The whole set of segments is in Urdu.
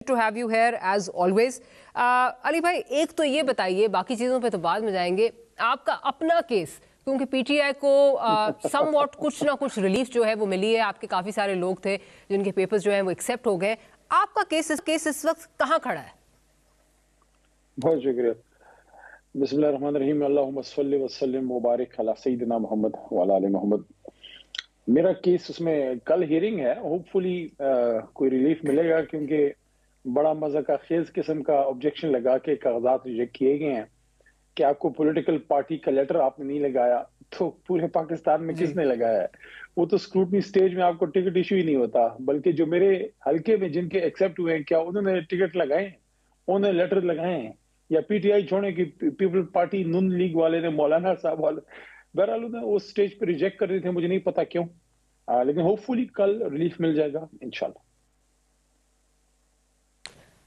to have you here as always. علی بھائی ایک تو یہ بتائیے, باقی چیزوں پہ تو بعد میں جائیں گے, آپ کا اپنا کیس, کیونکہ پی ٹی آئی کو سم واٹ کچھ نہ کچھ ریلیف جو ہے وہ ملی ہے, آپ کے کافی سارے لوگ تھے جن کے پیپرز جو ہیں وہ ایکسیپٹ ہو گئے, آپ کا کیس اس وقت کہاں کھڑا ہے؟ بہت شکریہ. بسم اللہ الرحمن الرحیم. اللہم صلی وسلم مبارک علی سیدنا محمد وعلی آل محمد. میرا کیس اس میں کل ہیئرنگ ہے, ہوپ فلی کوئی ریلیف ملے گا, کیونکہ بڑا مذاق خیز قسم کا آبجیکشن لگا کے کاغذات ریجیکٹ کیے گئے ہیں کہ آپ کو پولیٹیکل پارٹی کا لیٹر آپ نے نہیں لگایا, تو پورے پاکستان میں کس نے لگایا ہے؟ وہ تو اسکروٹنی سٹیج میں آپ کو ٹکٹ ایشو ہی نہیں ہوتا, بلکہ جو میرے حلقے میں جن کے ایکسیپٹ ہوئے ہیں, کیا انہوں نے ٹکٹ لگائے ہیں, انہوں نے لیٹر لگائے ہیں, یا پی ٹی آئی چھوڑنے کی پیپل پارٹی نون لیگ والے نے, مولانا صاحب والے, بہرحال انہوں نے اس سٹیج پہ ریجیکٹ کر رہے تھے, مجھے نہیں پتا کیوں, لیکن ہوپ فلی کل ریلیف مل جائے گا انشاءاللہ.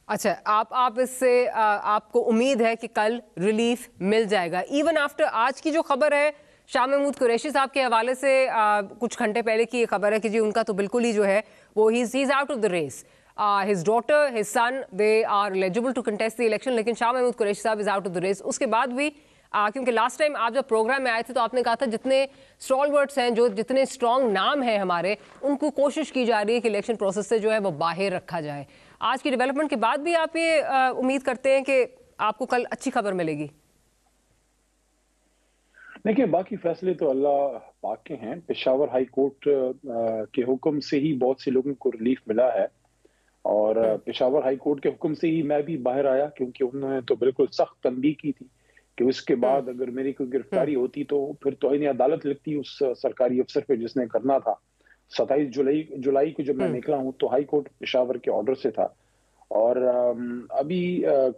اچھا, آپ اس سے آپ کو امید ہے کہ کل ریلیف مل جائے گا ایون آفٹر آج کی جو خبر ہے شاہ محمود قریشی صاحب کے حوالے سے, کچھ گھنٹے پہلے کی یہ خبر ہے کہ جی ان کا تو بالکل ہی جو ہے وہ ہی is out of the race, his daughter, his son, they are eligible to contest the election, لیکن شاہ محمود قریشی صاحب is out of the race. اس کے بعد بھی کیونکہ لاسٹ ٹائم آپ جب پروگرام میں آئے تھے تو آپ نے کہا تھا جتنے اسٹالورٹس ہیں, جو جتنے اسٹرانگ نام ہیں ہمارے, ان کو کوشش کی جا رہی ہے کہ الیکشن پروسیس سے جو ہے وہ باہر رکھا جائے. آج کی ڈیولپمنٹ کے بعد بھی آپ یہ امید کرتے ہیں کہ آپ کو کل اچھی خبر ملے گی؟ دیکھیں, باقی فیصلے تو اللہ پاک کے ہیں. پشاور ہائی کورٹ کے حکم سے ہی بہت سے لوگوں کو ریلیف ملا ہے, اور پشاور ہائی کورٹ کے حکم سے ہی میں بھی باہر آیا, کیونکہ انہوں نے تو بالکل سخت تنبیہ کی تھی کہ اس کے بعد اگر میری کوئی گرفتاری ہوتی تو پھر توہین عدالت لگتی اس سرکاری افسر پہ جس نے کرنا تھا. 27 جولائی کو جب میں نکلا ہوں تو ہائی کورٹ پشاور کے آرڈر سے تھا, اور ابھی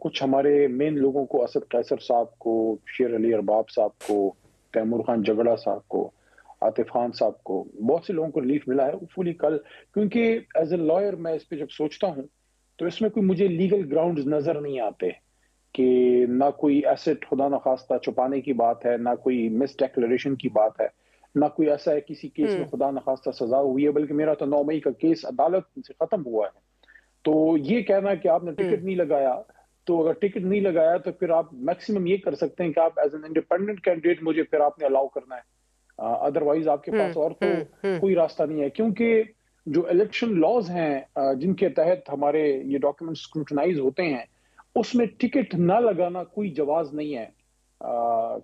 کچھ ہمارے مین لوگوں کو, اسد قیصر صاحب کو, شیر علی ارباب صاحب کو, تیمور خان جگڑا صاحب کو, عاطف خان صاحب کو, بہت سے لوگوں کو ریلیف ملا ہے فلی کل. کیونکہ ایز اے لائر میں اس پہ جب سوچتا ہوں تو اس میں کوئی مجھے لیگل گراؤنڈز نظر نہیں آتے, کہ نہ کوئی ایسٹ خدا نخواستہ چھپانے کی بات ہے, نہ کوئی مس ڈیکلریشن کی بات ہے, نہ کوئی ایسا ہے کسی کیس میں خدا نخواستہ سزا ہوئی ہے, بلکہ میرا تو 9 مئی کا کیس عدالت سے ختم ہوا ہے. تو یہ کہنا کہ آپ نے ٹکٹ نہیں لگایا, تو اگر ٹکٹ نہیں لگایا تو پھر آپ میکسیمم یہ کر سکتے ہیں کہ آپ ایز این انڈیپینڈنٹ کینڈیڈیٹ مجھے پھر آپ نے الاؤ کرنا ہے, ادروائز آپ کے پاس اور تو کوئی راستہ نہیں ہے. کیونکہ جو الیکشن لاز ہیں جن کے تحت ہمارے یہ ڈاکیومنٹ اسکروٹنائز ہوتے ہیں, اس میں ٹکٹ نہ لگانا کوئی جواز نہیں ہے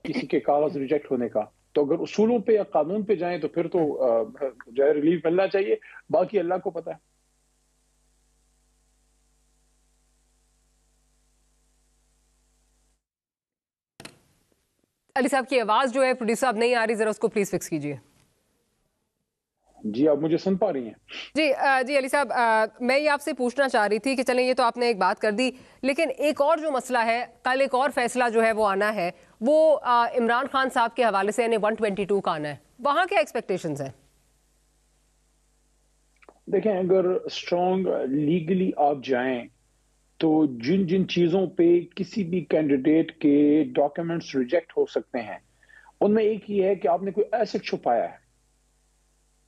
کسی کے کاغذ ریجیکٹ ہونے کا. تو اگر اصولوں پہ یا قانون پہ جائیں تو پھر تو جو ہے ریلیف ملنا چاہیے, باقی اللہ کو پتہ ہے. علی صاحب کی آواز جو ہے پروڈیوسر صاحب نہیں آ رہی, ذرا اس کو پلیز فکس کیجیے. جی, آپ مجھے سن پا رہی ہیں؟ جی علی صاحب, میں یہ آپ سے پوچھنا چاہ رہی تھی کہ چلیں یہ تو آپ نے ایک بات کر دی, لیکن ایک اور جو مسئلہ ہے, کل ایک اور فیصلہ جو ہے وہ آنا ہے, وہ عمران خان صاحب کے حوالے سے, یعنی 122 کا آنا ہے, وہاں کیا ایکسپیکٹیشنز ہیں؟ دیکھیں, اگر اسٹرانگ لیگلی آپ جائیں تو جن جن چیزوں پہ کسی بھی کینڈیڈیٹ کے ڈاکیومنٹس ریجیکٹ ہو سکتے ہیں, ان میں ایک یہ ہے کہ آپ نے کوئی ایسٹ چھپایا ہے,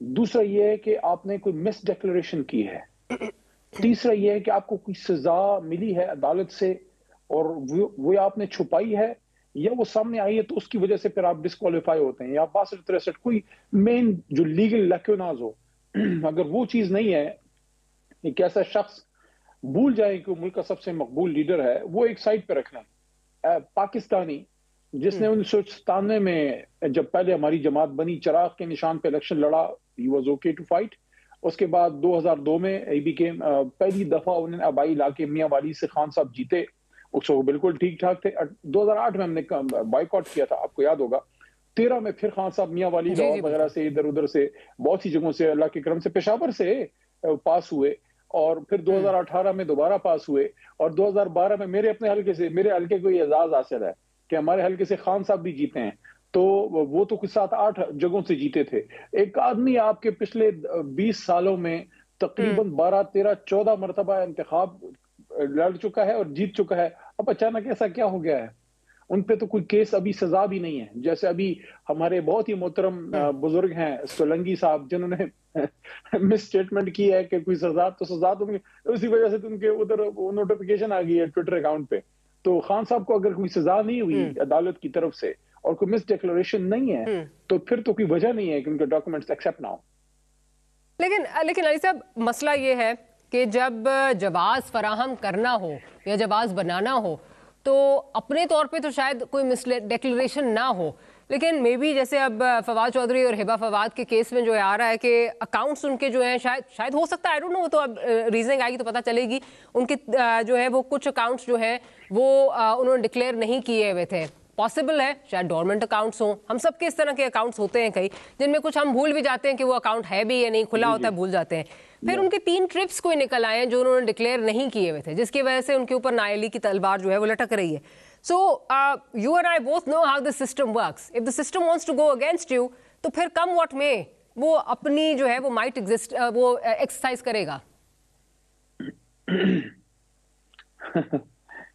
دوسرا یہ ہے کہ آپ نے کوئی مس ڈیکلریشن کی ہے, تیسرا یہ ہے کہ آپ کو کوئی سزا ملی ہے عدالت سے اور وہ آپ نے چھپائی ہے, یا وہ سامنے آئی ہے تو اس کی وجہ سے پھر آپ ڈسکوالیفائی ہوتے ہیں, یا 62-63 کوئی مین جو لیگل لیکوناز ہو. اگر وہ چیز نہیں ہے, ایک ایسا شخص بھول جائے کہ ملک کا سب سے مقبول لیڈر ہے, وہ ایک سائڈ پہ رکھنا. پاکستانی جس نے 1997 میں جب پہلے ہماری جماعت بنی, چراغ کے نشان پہ الیکشن لڑا, he was okay to fight. اس کے بعد 2002 میں پہلی دفعہ انہوں نے آبائی علاقے میاں والی سے خان صاحب جیتے, اس وہ بالکل ٹھیک ٹھاک تھے. 2008 میں ہم نے بائیکاٹ کیا تھا, آپ کو یاد ہوگا. 13 میں پھر خان صاحب میاں والی لاہور وغیرہ سے ادھر ادھر سے بہت سی جگہوں سے, اللہ کے کرم سے پشاور سے پاس ہوئے, اور پھر 2018 میں دوبارہ پاس ہوئے, اور 2012 میں میرے اپنے حلقے سے, میرے حلقے کو یہ اعزاز حاصل ہے کہ ہمارے حلقے سے خان صاحب بھی جیتے ہیں. تو وہ تو کچھ 7-8 جگہوں سے جیتے تھے. ایک آدمی آپ کے پچھلے 20 سالوں میں تقریباً 12-13-14 مرتبہ انتخاب لڑ چکا ہے اور جیت چکا ہے, اب اچانک ایسا کیا ہو گیا ہے؟ ان پہ تو کوئی کیس ابھی سزا بھی نہیں ہے. جیسے ابھی ہمارے بہت ہی محترم بزرگ ہیں سولنگی صاحب جنہوں نے مس اسٹیٹمنٹ کی ہے کہ کوئی سزا تم اسی وجہ سے تم کے ادھر نوٹیفیکیشن آ گئی ہے ٹویٹر اکاؤنٹ پہ. تو خان صاحب کو اگر کوئی سزا نہیں ہوئی عدالت کی طرف سے اور کوئی مس ڈیکلریشن نہیں ہے تو پھر تو کوئی وجہ نہیں ہے کہ ان کے ڈاکومنٹس ایکسیپٹ نہ ہو. لیکن علی صاحب مسئلہ یہ ہے کہ جب جواز فراہم کرنا ہو یا جواز بنانا ہو تو اپنے طور پہ تو شاید کوئی مس ڈیکلریشن نہ ہو، لیکن مے بی جیسے اب فواد چودھری اور ہبہ فواد کے کیس میں جو ہے آ رہا ہے کہ اکاؤنٹس ان کے جو ہیں شاید ہو سکتا ہے آئی ڈونٹ نو، تو اب ریزننگ آئے گی تو پتہ چلے گی، ان کے جو ہے وہ کچھ اکاؤنٹس جو ہیں وہ انہوں نے ڈکلیئر نہیں کیے ہوئے تھے. پاسبل ہے شاید ڈورمنٹ اکاؤنٹس ہوں، ہم سب کے اس طرح کے اکاؤنٹس ہوتے ہیں کئی جن میں کچھ ہم بھول بھی جاتے ہیں کہ وہ اکاؤنٹ ہے بھی یا نہیں، کھلا ہوتا ہے بھول جاتے ہیں. پھر ان کے 3 ٹرپس کوئی نکل آئے ہیں جو انہوں نے ڈکلیئر نہیں کیے ہوئے تھے، جس کی وجہ سے ان کے اوپر نااہلی کی تلوار جو ہے وہ لٹک رہی ہے. So you and I both know how the system works. If the system wants to go against you تو پھر کم واٹ میں وہ اپنی جو ہے وہ مائٹ ایگزسٹ وہ ایکسرسائز کرے گا.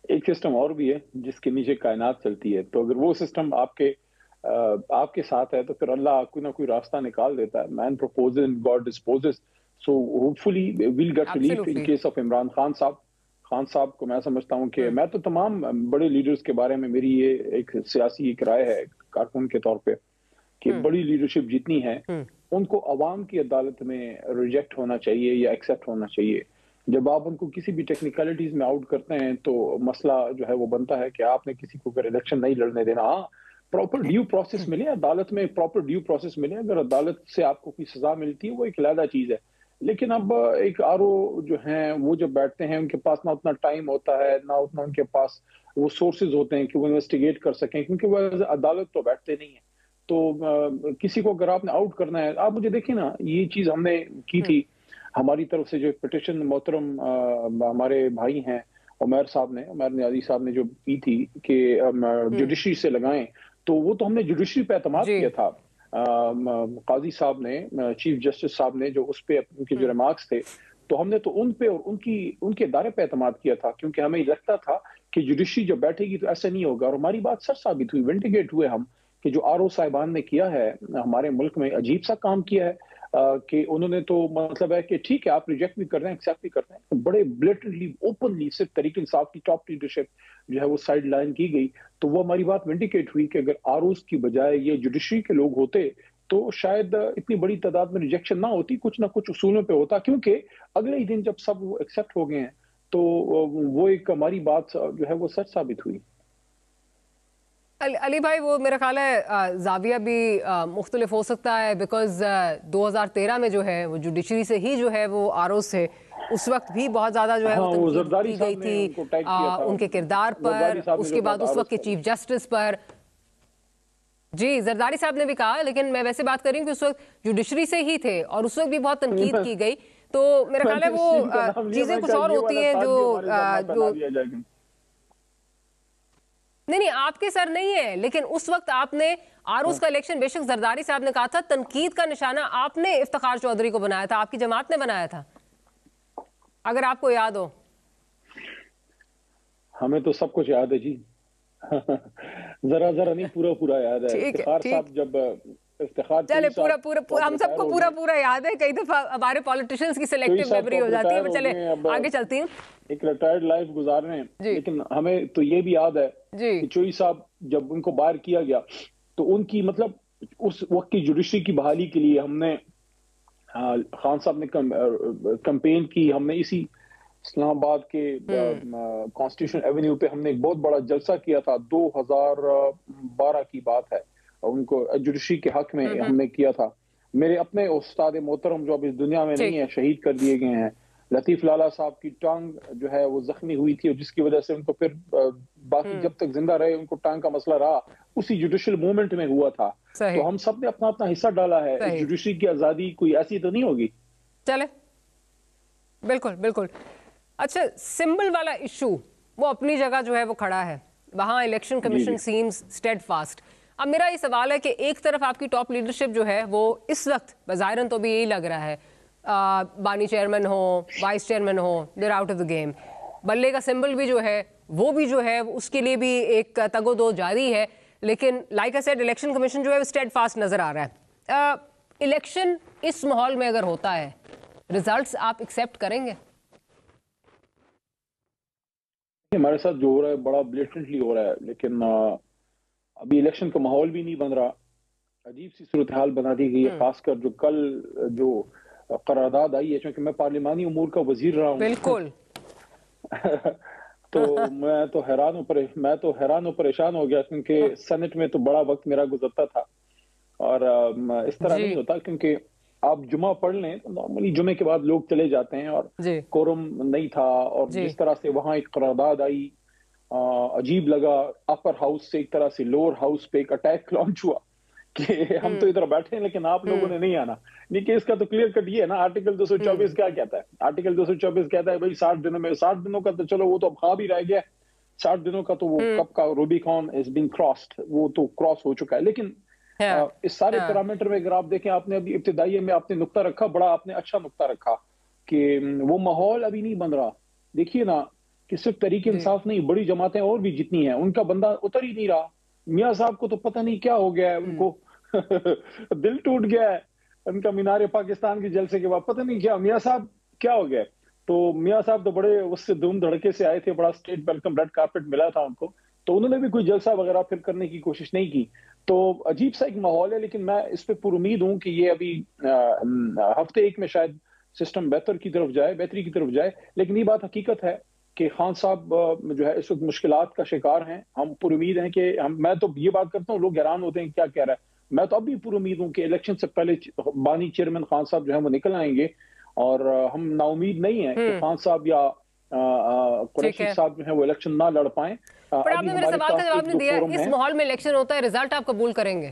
ایک سسٹم اور بھی ہے جس کے نیچے کائنات چلتی ہے، تو اگر وہ سسٹم آپ کے ساتھ ہے تو پھر اللہ کوئی نہ کوئی راستہ نکال دیتا ہے. Man proposes and God disposes. So hopefully we'll get relief in case of Imran Khan Sahab. Khan صاحب کو میں سمجھتا ہوں کہ میں تو تمام بڑے لیڈرز کے بارے میں میری یہ ایک سیاسی ایک رائے ہے کارکن کے طور پہ کہ بڑی لیڈرشپ جتنی ہے ان کو عوام کی عدالت میں ریجیکٹ ہونا چاہیے یا ایکسیپٹ ہونا چاہیے. جب آپ ان کو کسی بھی ٹیکنیکلٹیز میں آؤٹ کرتے ہیں تو مسئلہ جو ہے وہ بنتا ہے کہ آپ نے کسی کو اگر الیکشن نہیں لڑنے دینا. ہاں پراپر ڈیو پروسیس ملے عدالت میں، پراپر ڈیو پروسیس ملے. اگر عدالت سے آپ کو کوئی سزا ملتی ہے وہ ایک علیحدہ چیز ہے، لیکن اب ایک RO جو ہیں وہ جب بیٹھتے ہیں ان کے پاس نہ اتنا ٹائم ہوتا ہے نہ اتنا ان کے پاس وہ سورسز ہوتے ہیں کہ وہ انویسٹیگیٹ کر سکیں، کیونکہ وہ عدالت تو بیٹھتے نہیں ہیں. تو کسی کو اگر آپ نے آؤٹ کرنا ہے، آپ مجھے دیکھیں نا یہ چیز ہم نے کی تھی ہماری طرف سے جو پٹیشن محترم ہمارے بھائی ہیں عمیر نیازی صاحب نے جو کی تھی کہ جوڈیشری سے لگائیں، تو وہ تو ہم نے جوڈیشری پہ اعتماد کیا تھا. قاضی صاحب نے، چیف جسٹس صاحب نے جو اس پہ ان کے جو ریمارکس تھے تو ہم نے تو ان پہ اور ان کے ادارے پہ اعتماد کیا تھا، کیونکہ ہمیں لگتا تھا کہ جوڈیشری جب بیٹھے گی تو ایسا نہیں ہوگا. اور ہماری بات سچ ثابت ہوئی، ونڈیگیٹ ہوئے ہم کہ جو RO صاحبان نے کیا ہے ہمارے ملک میں عجیب سا کام کیا ہے کہ انہوں نے تو مطلب ہے کہ ٹھیک ہے آپ ریجیکٹ بھی کر رہے ہیں ایکسیپٹ بھی کرتے ہیں، بڑے بلیٹنٹلی اوپنلی صرف تحریک انصاف کی ٹاپ لیڈرشپ جو ہے وہ سائڈ لائن کی گئی. تو وہ ہماری بات ونڈیکیٹ ہوئی کہ اگر ROs کی بجائے یہ جوڈیشری کے لوگ ہوتے تو شاید اتنی بڑی تعداد میں ریجیکشن نہ ہوتی، کچھ نہ کچھ اصولوں پہ ہوتا. کیونکہ اگلے ہی دن جب سب وہ ایکسیپٹ ہو گئے ہیں تو وہ ایک ہماری بات جو ہے وہ سچ ثابت ہوئی. علی بھائی وہ میرا خیال ہے زاویہ بھی مختلف ہو سکتا ہے، بیکاز 2013 میں جو ہے وہ جوڈیشری سے ہی جو ہے وہ ROs سے اس وقت بھی بہت زیادہ جو ہے وہ تنقید کی گئی تھی ان کے کردار پر، اس کے بعد اس وقت کے چیف جسٹس پر. جی زرداری صاحب نے بھی کہا، لیکن میں ویسے بات کر رہی ہوں کہ اس وقت جوڈیشری سے ہی تھے اور اس وقت بھی بہت تنقید کی گئی. تو میرا خیال ہے وہ چیزیں کچھ اور ہوتی ہیں جو نہیں آپ کے سر نہیں ہے، لیکن اس وقت آپ نے ROs کا الیکشن بے شک زرداری صاحب نے کہا تھا تنقید کا نشانہ آپ نے افتخار چودھری کو بنایا تھا، آپ کی جماعت نے بنایا تھا، اگر آپ کو یاد ہو. ہمیں تو سب کچھ یاد ہے جی، ذرا نہیں پورا یاد ہے. افتخار صاحب جب چلے پورا ہم سب کو پورا یاد ہے، کئی دفعہ ہمارے پولیٹیشنز کی سلیکٹیو میموری ہو جاتی ہے. چلے آگے چلتی ہوں. ایک ریٹائرڈ لائف گزار رہے ہیں، لیکن ہمیں تو یہ بھی یاد ہے کہ چوئی صاحب جب ان کو باہر کیا گیا تو ان کی مطلب اس وقت کی جوڈیشری کی بحالی کے لیے ہم نے خان صاحب نے کمپین کی. ہم نے اسی اسلام آباد کے کانسٹیٹیوشن ایونیو پہ ہم نے ایک بہت بڑا جلسہ کیا تھا، 2012 کی بات ہے، ان کو جوڈیشری کے حق میں ہم نے کیا تھا. میرے اپنے استاد محترم جو اب اس دنیا میں نہیں ہے، شہید کر دیے گئے ہیں، لطیف لالا صاحب کی ٹانگ جو ہے وہ زخمی ہوئی تھی، جس کی وجہ سے ان کو پھر باقی جب تک زندہ رہے ان کو ٹانگ کا مسئلہ رہا، اسی جوڈیشل موومنٹ میں ہوا تھا. تو ہم سب نے اپنا حصہ ڈالا ہے. جوڈیشری کی آزادی کوئی ایسی تو نہیں ہوگی. چلے بالکل. اچھا سمبل والا ایشو وہ اپنی جگہ جو ہے وہ کھڑا ہے، وہاں election commission seems steadfast. اب میرا یہ سوال ہے کہ ایک طرف آپ کی ٹاپ لیڈرشپ جو ہے وہ اس وقت بظاہراً تو بھی یہی لگ رہا ہے بانی chairman who, vice chairman who, there out of the game. بلے کا سمبل بھی جو ہے وہ بھی جو ہے اس کے لیے بھی ایک تگو دو جاری ہے. لیکن like I said election commission جو ہے اسٹیڈ فاسٹ نظر آ رہا ہے. الیکشن اس ماحول میں اگر ہوتا ہے ریزلٹس آپ ایکسیپٹ کریں گے؟ ہمارے ساتھ جو ہو رہا ہے بڑا بلیٹنٹلی ہو رہا ہے، لیکن ابھی الیکشن کا ماحول بھی نہیں بن رہا. عجیب سی صورتحال بنا دی گئی ہے، خاص کر جو کل جو قرارداد آئی ہے، چونکہ میں پارلیمانی امور کا وزیر رہا ہوں. بالکل. تو میں تو حیران و پریشان ہو گیا، کیونکہ سینٹ میں تو بڑا وقت میرا گزرتا تھا اور اس طرح نہیں ہوتا. کیونکہ آپ جمعہ پڑھ لیں تو نارملی جمعے کے بعد لوگ چلے جاتے ہیں اور کورم نہیں تھا. اور جس طرح سے وہاں ایک قرارداد آئی عجیب لگا. اپر ہاؤس سے ایک طرح سے لوور ہاؤس پہ ایک اٹیک لانچ ہوا کہ ہم تو ادھر بیٹھے ہیں لیکن آپ لوگوں نے نہیں آنا. نہیں کہ اس کا تو کلیئر کٹ یہ ہے نا، آرٹیکل 224 کیا کہتا ہے؟ آرٹیکل 224 کہتا ہے بھائی 60 دنوں میں، 60 دنوں کا تو چلو وہ تو اب خواب ہی رہ گیا. 60 دنوں کا تو وہ کب کا روبیکون از بین کراسڈ، وہ تو کراس ہو چکا ہے. لیکن اس سارے پیرامیٹر میں اگر آپ دیکھیں، آپ نے ابھی ابتدائی میں آپ نے نقطہ رکھا، بڑا آپ نے اچھا نقطہ رکھا کہ وہ ماحول ابھی نہیں بن رہا. دیکھیے نا کہ صرف تحریک انصاف نہیں، بڑی جماعتیں اور بھی جتنی ہیں ان کا بندہ اتر ہی نہیں رہا. میاں صاحب کو تو پتہ نہیں کیا ہو گیا ہے، ان کو دل ٹوٹ گیا ہے ان کا مینار پاکستان کے جلسے کے بعد. پتہ نہیں کیا میاں صاحب کیا ہو گیا. تو میاں صاحب تو بڑے اس سے دھوم دھڑکے سے آئے تھے، بڑا اسٹیٹ ویلکم، ریڈ کارپٹ ملا تھا ان کو، تو انہوں نے بھی کوئی جلسہ وغیرہ پھر کرنے کی کوشش نہیں کی. تو عجیب سا ایک ماحول ہے. لیکن میں اس پہ پر امید ہوں کہ یہ ابھی ہفتے ایک میں شاید سسٹم بہتری کی طرف جائے. لیکن یہ بات حقیقت ہے کہ خان صاحب جو ہے اس وقت مشکلات کا شکار ہیں. ہم پر امید ہیں کہ میں تو یہ بات کرتا ہوں، لوگ حیران ہوتے ہیں کیا کہہ رہا ہے. میں تو اب بھی پر امید ہوں کہ الیکشن سے پہلے بانی چیئرمین خان صاحب جو ہیں وہ نکل آئیں گے. اور ہم نا امید نہیں ہیں کہ خان صاحب یا قریشی صاحب جو ہیں وہ الیکشن نہ لڑ پائیں. پر آپ نے میرے سوال کا جواب نہیں دیا. اس ماحول میں الیکشن ہوتا ہے، رزلٹ آپ قبول کریں گے؟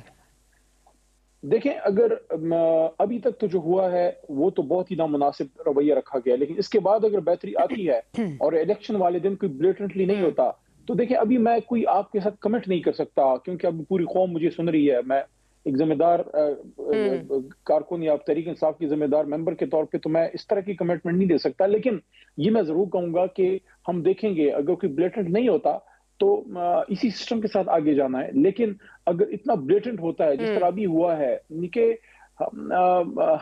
دیکھیں اگر ابھی تک تو جو ہوا ہے وہ تو بہت ہی نامناسب رویہ رکھا گیا، لیکن اس کے بعد اگر بہتری آتی ہے اور الیکشن والے دن کوئی بلیٹنٹلی نہیں ہوتا تو دیکھیں ابھی میں کوئی آپ کے ساتھ کمنٹ نہیں کر سکتا، کیونکہ ابھی پوری قوم مجھے سن رہی ہے. میں ایک ذمہ دار کارکن یا تحریک انصاف کی ذمہ دار ممبر کے طور پہ تو میں اس طرح کی کمٹمنٹ نہیں دے سکتا. لیکن یہ میں ضرور کہوں گا کہ ہم دیکھیں گے اگر کوئی بلیٹنٹ نہیں ہوتا تو اسی سسٹم کے ساتھ آگے جانا ہے. لیکن اگر اتنا بلیٹنٹ ہوتا ہے جس طرح بھی ہوا ہے کہ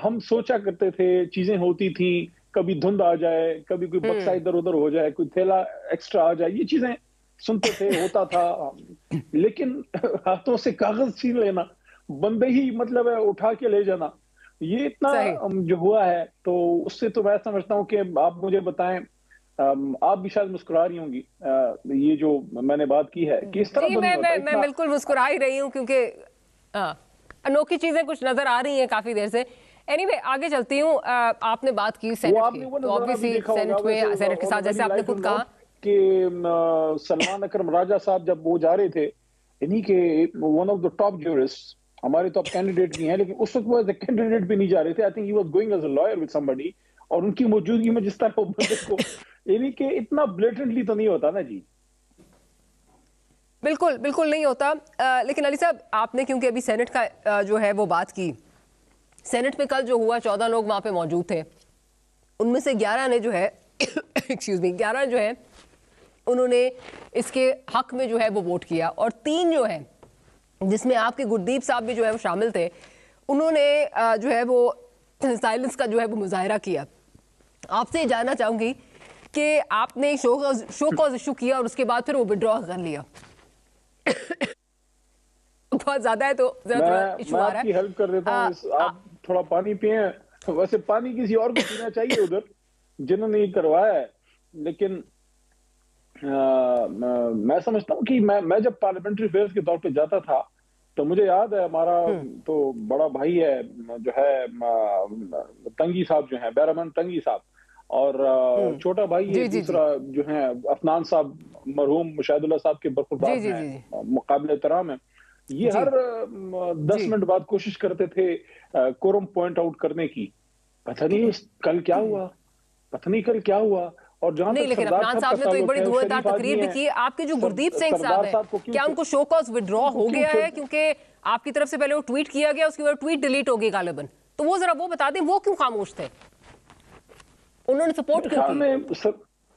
ہم سوچا کرتے تھے چیزیں ہوتی تھیں، کبھی دھند آ جائے، کبھی کوئی بکسا ادھر ادھر ہو جائے، کوئی تھیلا ایکسٹرا آ جائے، یہ چیزیں سنتے تھے، ہوتا تھا. لیکن ہاتھوں سے کاغذ چھین لینا، بندے ہی مطلب ہے اٹھا کے لے جانا، یہ اتنا جو ہوا ہے تو اس سے تو میں سمجھتا ہوں کہ آپ مجھے بتائیں، آپ بھی شاید مسکرا رہی ہوں گی یہ جو میں نے بات کی ہے کہ اس طرح تو نہیں ہوتا. میں بالکل مسکرا ہی رہی ہوں کیونکہ انوکھی چیزیں کچھ نظر آ رہی ہیں کافی دیر سے. اینی وے آگے چلتی ہوں. آپ نے بات کی سینٹ کی، تو obviously سینٹ کے ساتھ جیسے آپ نے خود کہا کہ سلمان اکرم راجہ صاحب جب وہ جا رہے تھے، یعنی کہ one of the top jurist, ہمارے تو اب کینڈیڈیٹ بھی ہیں لیکن اس وقت وہ ایز اے کینڈیڈیٹ بھی نہیں جا رہے تھے. I think he was going as a liar with somebody, اور ان کی موجودگی میں جس طرح بندے کو یعنی کہ اتنا بلیٹنٹلی تو نہیں ہوتا نا جی. بالکل بالکل نہیں ہوتا. لیکن علی صاحب آپ نے کیونکہ ابھی سینٹ کا جو ہے وہ بات کی، سینٹ میں کل جو ہوا 14 لوگ وہاں پہ موجود تھے، ان میں سے 11 نے جو ہے ایکسکیوز می 11 جو ہے انہوں نے اس کے حق میں جو ہے وہ ووٹ کیا، اور 3 جو ہے جس میں آپ کے گردیپ صاحب بھی جو ہے وہ شامل تھے، انہوں نے جو ہے وہ سائلنس کا جو ہے وہ مظاہرہ کیا. آپ سے جاننا چاہوں گی کہ آپ نے شو کاز ایشو کیا اور اس کے بعد پھر وہ وڈرا کر لیا. بہت زیادہ ہے تو ایشو آ رہا ہے. میں آپ کی ہیلپ کر دیتا ہوں، آپ تھوڑا پانی پئیں. ویسے پانی کسی اور کو پینا چاہیے ادھر جنہوں نے یہ کروایا ہے. لیکن میں سمجھتا ہوں کہ میں جب پارلیمنٹری افیئرز کے طور پہ جاتا تھا تو مجھے یاد ہے ہمارا تو بڑا بھائی ہے جو ہے تنگی صاحب جو ہیں، بیرامن تنگی صاحب، اور چھوٹا بھائی ہے دوسرا جو ہیں افنان صاحب، مرحوم مشاہد اللہ صاحب کے برخوردار ہیں، مقابل احترام ہیں. یہ ہر 10 منٹ بعد کوشش کرتے تھے کورم پوائنٹ آؤٹ کرنے کی. پتہ نہیں کل کیا ہوا، پتہ نہیں کل کیا ہوا. اور جہاں نہیں، لیکن افنان صاحب نے تو ایک بڑی دھوئےدار تقریر بھی کی. آپ کے جو گردیپ سنگھ صاحب ہیں، کیا ان کو شو کاز وڈرا ہو گیا ہے؟ کیونکہ آپ کی طرف سے پہلے وہ ٹویٹ کیا گیا، اس کے بعد ٹویٹ ڈیلیٹ ہو گئی غالباً. تو وہ ذرا وہ بتا دیں وہ کیوں خاموش تھے، انہوں نے سپورٹ کیوں کی؟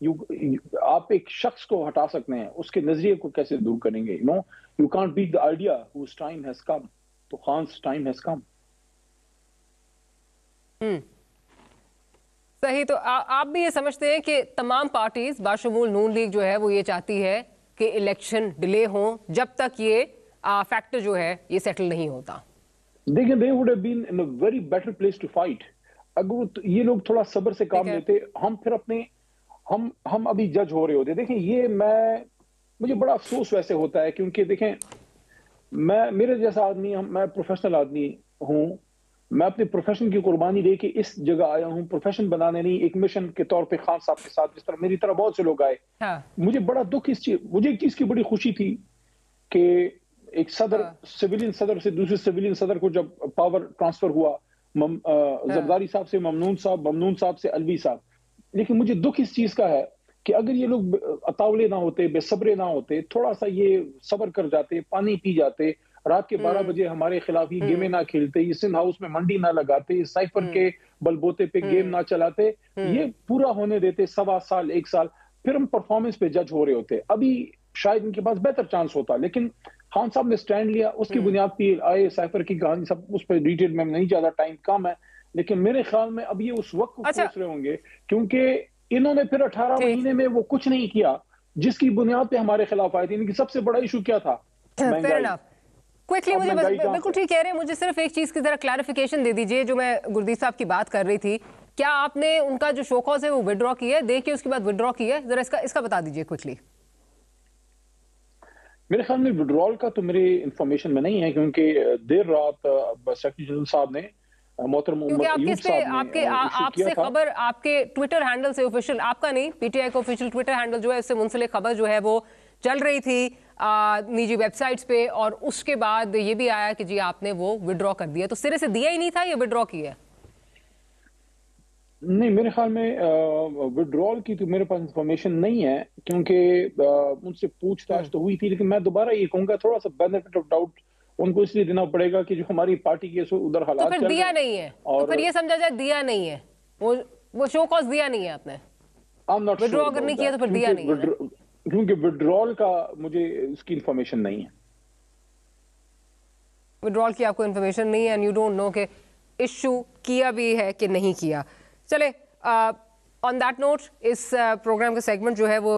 آپ ایک شخص کو ہٹا سکتے ہیں، اس کے نظریے کو کیسے دور کریں گے؟ You can't beat the idea whose time has come. تو خان's time has come. صحیح. تو آپ بھی یہ سمجھتے ہیں کہ تمام پارٹیز باشمول نون لیگ جو ہے وہ یہ چاہتی ہے کہ الیکشن ڈیلے ہوں جب تک یہ فیکٹر جو ہے یہ سیٹل نہیں ہوتا؟ دیکھیں they would have been in a very better place to fight. اگر یہ لوگ تھوڑا صبر سے کام لیتے، ہم پھر اپنے ہم ابھی جج ہو رہے ہوتے. دیکھیں یہ مجھے بڑا افسوس ویسے ہوتا ہے، کیونکہ دیکھیں میرے جیسا آدمی، میں پروفیشنل آدمی ہوں، میں اپنے پروفیشن کی قربانی دے کے اس جگہ آیا ہوں، پروفیشن بنانے نہیں، ایک مشن کے طور پہ خان صاحب کے ساتھ جس طرح میری طرح بہت سے لوگ آئے. مجھے بڑا دکھ مجھے ایک چیز کی بڑی خوشی تھی کہ ایک سویلین صدر سے دوسرے سویلین صدر کو جب پاور ٹرانسفر ہوا، زرداری صاحب سے ممنون صاحب سے الوی صاحب. لیکن مجھے دکھ اس چیز کا ہے کہ اگر یہ لوگ اطاولے نہ ہوتے، بے صبرے نہ ہوتے، تھوڑا سا یہ صبر کر جاتے، پانی پی جاتے، رات کے 12 بجے ہمارے خلاف ہی گیمیں نہ کھیلتے، یہ سندھ ہاؤس میں منڈی نہ لگاتے، سائفر کے بلبوتے پہ گیم نہ چلاتے، یہ پورا ہونے دیتے 1.25 سال 1 سال، پھر ہم پرفارمنس پہ جج ہو رہے ہوتے. ابھی شاید ان کے پاس بہتر چانس ہوتا. لیکن خان صاحب نے سٹینڈ لیا، اس کی بنیاد پہ آئے. سائفر کی کہانی سب اس پہ ڈیٹیل میں نہیں زیادہ ٹائم کم ہے، لیکن میرے خیال میں اب یہ اس وقت کو سوچ رہے ہوں گے، کیونکہ انہوں نے پھر 18 مہینے میں وہ کچھ نہیں کیا جس کی بنیاد پہ ہمارے خلاف آئے تھے. ان کی سب سے بڑا ایشو کیا تھا؟ کوئکلی مجھے بالکل ٹھیک کہہ رہے ہیں. مجھے صرف ایک چیز کی ذرا کلیریفیکیشن دے دیجئے جو میں گردیز صاحب کی بات کر رہی تھی. کیا آپ نے ان کا جو شو کاز ہے وہ وڈرا کیا ہے؟ دیکھ کے اس کے بعد وڈرا کیا ہے؟ ذرا اس کا بتا دیجئے کوئکلی. میرے خیال میں وڈرال کا تو میرے انفارمیشن میں نہیں ہے، کیونکہ دیر رات سیکرٹری جنرل صاحب نے، محترم عمر ایوب صاحب نے آپ سے خبر آپ کے ٹویٹر ہینڈل سے آفیشیل، آپ کا نہیں، پی ٹی آئی کا آفیشیل ٹویٹر ہینڈل جو ہے اس سے منسلک خبر جو ہے وہ چل رہی تھی نجی ویب سائٹس پہ، اور اس کے بعد یہ بھی آیا کہ جی آپ نے وہ وڈرا کر دیا. تو سرے سے دیا ہی نہیں تھا یا وڈرا کیا ہے؟ نہیں، میرے خیال میں وڈرال کی تو میرے پاس انفارمیشن نہیں ہے، کیونکہ ان سے پوچھ تاچھ تو ہوئی تھی. لیکن میں دوبارہ یہ کہوں گا تھوڑا سا بینیفٹ آف ڈاؤٹ ان کو اس لیے دینا پڑے گا کہ جو ہماری پارٹی کے ادھر حالات تو پھر دیا نہیں ہے، تو پھر یہ سمجھا جائے دیا نہیں ہے، وہ شو کاز دیا نہیں ہے آپ نے، وڈرا اگر نہیں کیا تو پھر دیا نہیں ہے. کیونکہ وڈرال کا مجھے اس کی انفارمیشن نہیں ہے. وڈرال کی آپ کو انفارمیشن نہیں ہے، اینڈ یو ڈونٹ نو کہ ایشو کیا بھی ہے کہ نہیں کیا. چلے آن دیٹ نوٹ اس پروگرام کا سیگمنٹ جو ہے وہ